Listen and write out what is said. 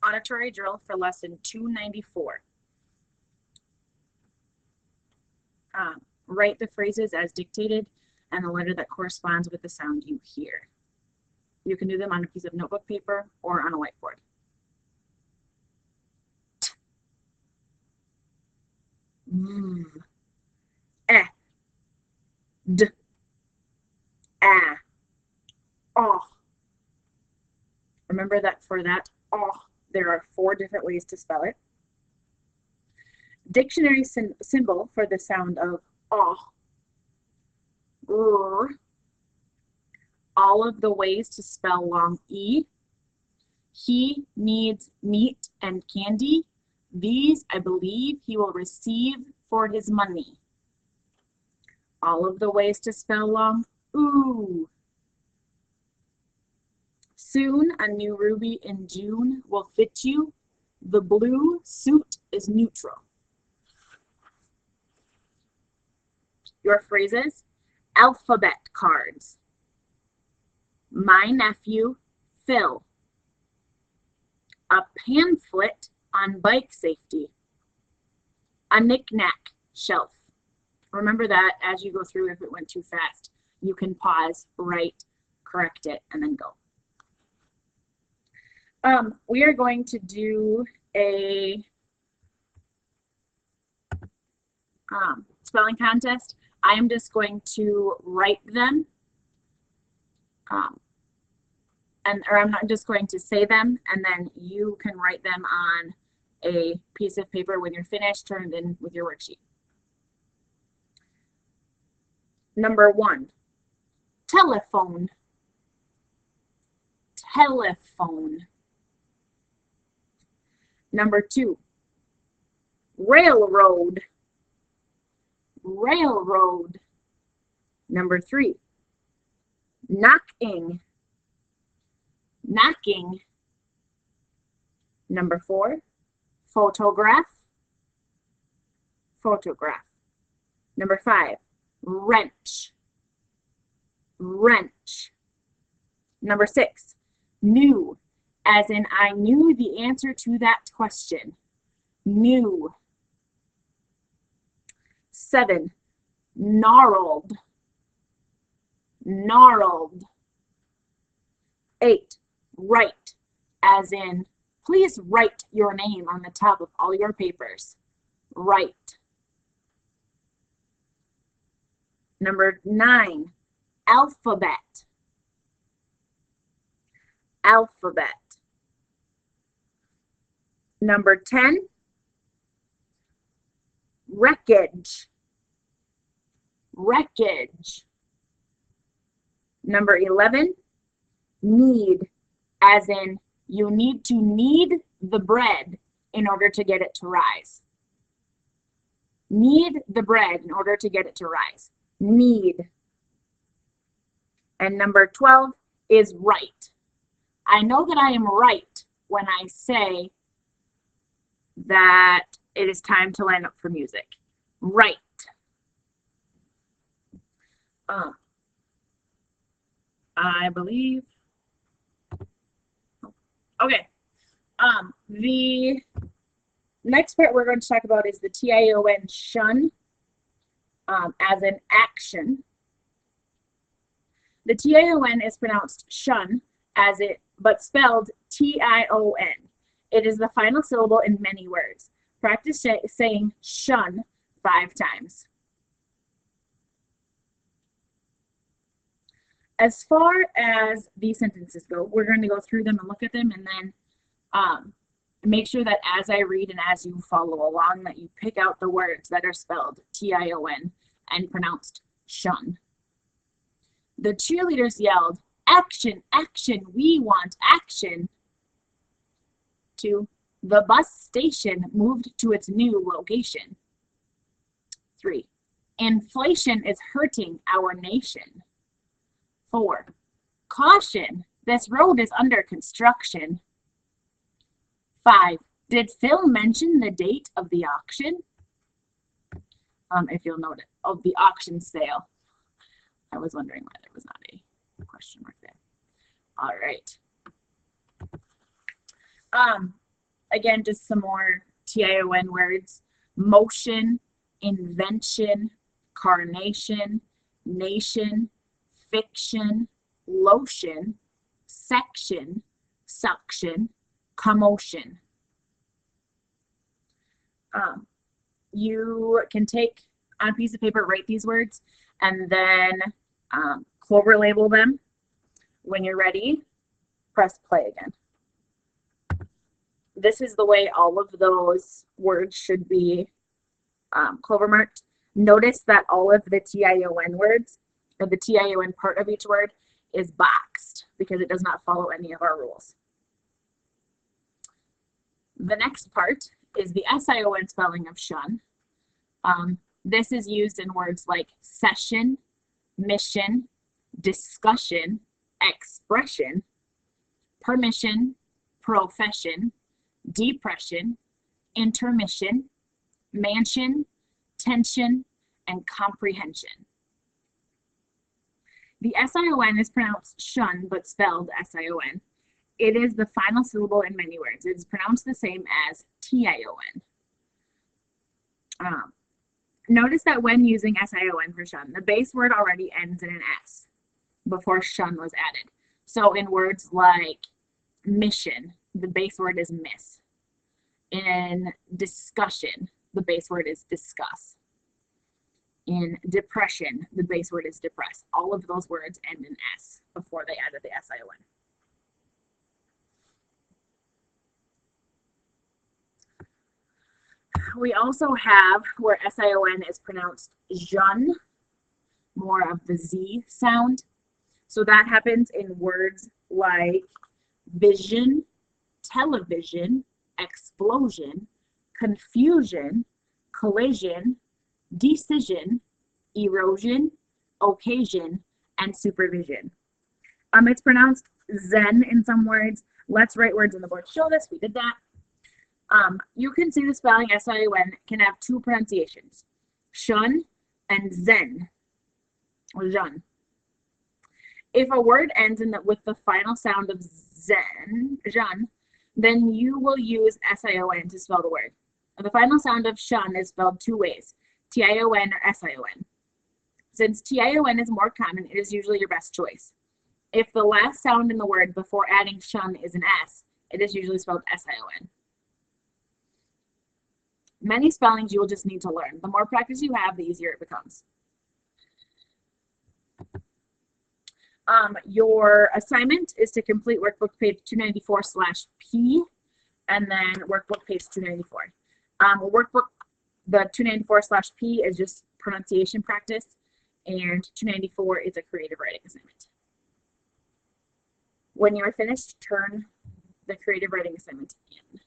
Auditory drill for lesson 294. Write the phrases as dictated and the letter that corresponds with the sound you hear. You can do them on a piece of notebook paper or on a whiteboard. Eh, d, ah, oh. Remember that for that oh, there are 4 different ways to spell it. Dictionary symbol for the sound of oh. All of the ways to spell long E. He needs meat and candy. These, I believe, he will receive for his money. All of the ways to spell long ooh. Soon a new ruby in June will fit you. The blue suit is neutral. Your phrases: alphabet cards. My nephew, Phil. A pamphlet on bike safety. A knick-knack shelf. Remember that as you go through, if it went too fast, you can pause, write, correct it, and then go. We are going to do a spelling contest. I am just going to write them, or I'm not just going to say them, and then you can write them on a piece of paper when you're finished, turned in with your worksheet. Number 1, telephone. Telephone. Number 2, railroad. Railroad. Number 3, knocking. Knocking. Number 4, photograph. Photograph. Number 5, wrench. Wrench. Number 6, knew, as in I knew the answer to that question. Knew. 7, gnarled. Gnarled. 8, write, as in please write your name on the top of all your papers. Write. Number 9, alphabet. Alphabet. Number 10, wreckage. Wreckage. Number 11, need, as in you need to knead the bread in order to get it to rise. Knead the bread in order to get it to rise. Need. And number 12 is right. I know that I am right when I say that it is time to line up for music. Right. I believe. Okay. The next part we're going to talk about is the TION shun, as an action. The TION is pronounced shun, but spelled TION. It is the final syllable in many words. Practice saying shun 5 times. As far as these sentences go, we're going to go through them and look at them, and then make sure that as I read and as you follow along that you pick out the words that are spelled TION and pronounced shun. The cheerleaders yelled, "Action, action, we want action." 2, the bus station moved to its new location. 3, inflation is hurting our nation. 4, caution, this road is under construction. 5, did Phil mention the date of the auction? If you'll note it, of the auction sale. I was wondering why there was not a question mark there. All right. Again, just some more TION words. Motion, invention, carnation, nation, fiction, lotion, section, suction, commotion. You can take on a piece of paper, write these words, and then Clover label them. When you're ready, press play again. This is the way all of those words should be Clover marked. Notice that all of the TION words, or the TION part of each word, is boxed because it does not follow any of our rules. The next part is the SION spelling of shun. This is used in words like session, mission, discussion, expression, permission, profession, depression, intermission, mansion, tension, and comprehension. The SION is pronounced shun, but spelled SION. It is the final syllable in many words. It is pronounced the same as TION. Notice that when using SION for shun, the base word already ends in an S before shun was added. So in words like mission, the base word is miss. In discussion, the base word is discuss. In depression, the base word is depress. All of those words end in S before they added the SION. We also have where SION is pronounced jun, more of the Z sound. So that happens in words like vision, television, explosion, confusion, collision, decision, erosion, occasion, and supervision. It's pronounced zen in some words. Let's write words on the board to show this. We did that. You can see the spelling SION can have two pronunciations, shun and zen, or zhun. If a word ends with the final sound of zen, zhun, then you will use SION to spell the word. The final sound of shun is spelled two ways, TION or SION. Since TION is more common, it is usually your best choice. If the last sound in the word before adding shun is an S, it is usually spelled SION. Many spellings you will just need to learn. The more practice you have, the easier it becomes. Your assignment is to complete workbook page 294/P and then workbook page 294. Workbook, the 294/P is just pronunciation practice, and 294 is a creative writing assignment. When you are finished, turn the creative writing assignment in.